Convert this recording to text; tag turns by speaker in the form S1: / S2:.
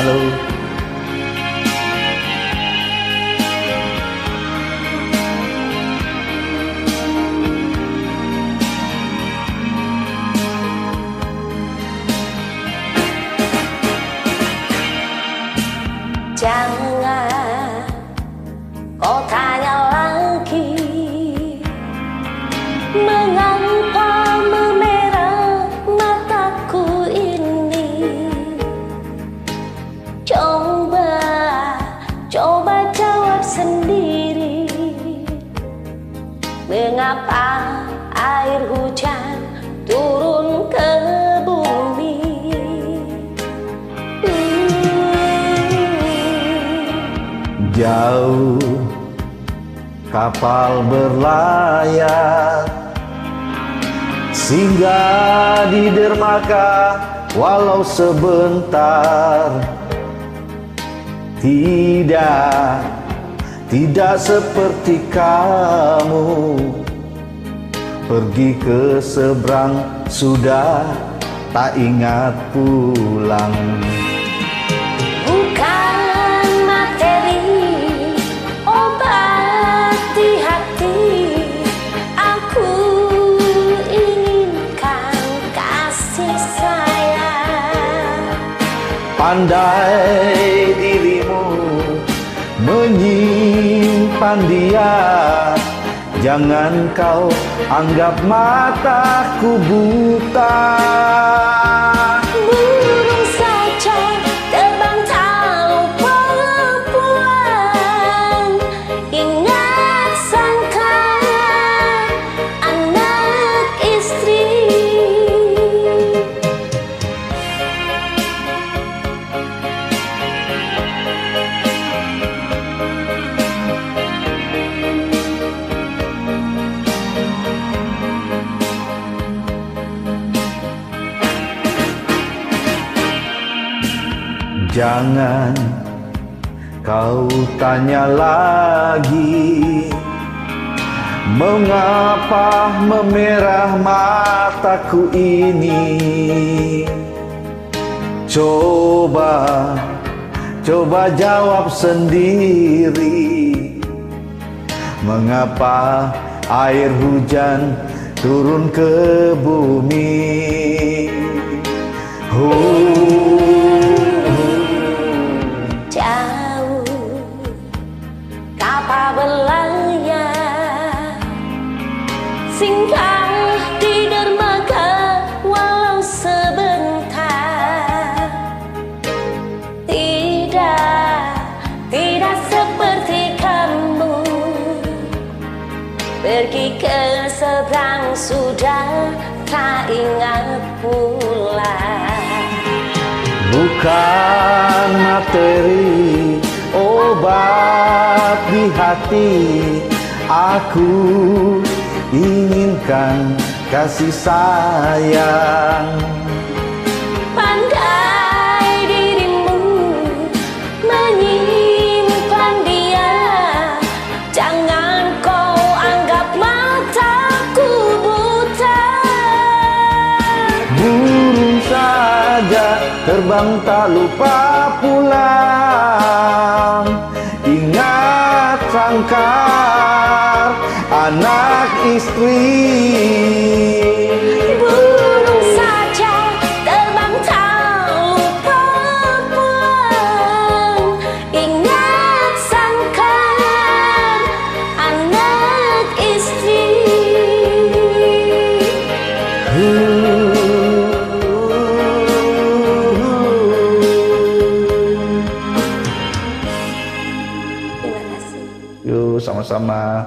S1: lalu.
S2: Jangan kau tanya lagi mengapa memerah mataku ini. Coba jawab sendiri, mengapa air hujan turun ke bumi.
S1: Jauh kapal berlayar, singgah di dermaga walau sebentar. Tidak seperti kamu, pergi ke seberang sudah tak ingat pulang. Pandai dirimu menyimpan dia, jangan kau anggap mataku buta.
S2: Burung saja terbang tak lupa pulang, ingat sangka anak istri.
S1: Jangan kau tanya lagi mengapa memerah mataku ini. Coba jawab sendiri, mengapa air hujan turun ke bumi.
S2: Singgah di dermaga walau sebentar. Tidak seperti kamu, pergi ke seberang sudah tak ingat pula.
S1: Bukan materi obat di hati, aku inginkan kasih sayang.
S2: Pandai dirimu menyimpan dia, jangan kau anggap mataku buta.
S1: Burung saja terbang tak lupa pulang, ingat sangkar anak istri.
S2: Burung saja terbang tak lupa pulang, ingat sangkar anak istri. Terima kasih.
S1: Yuk sama-sama.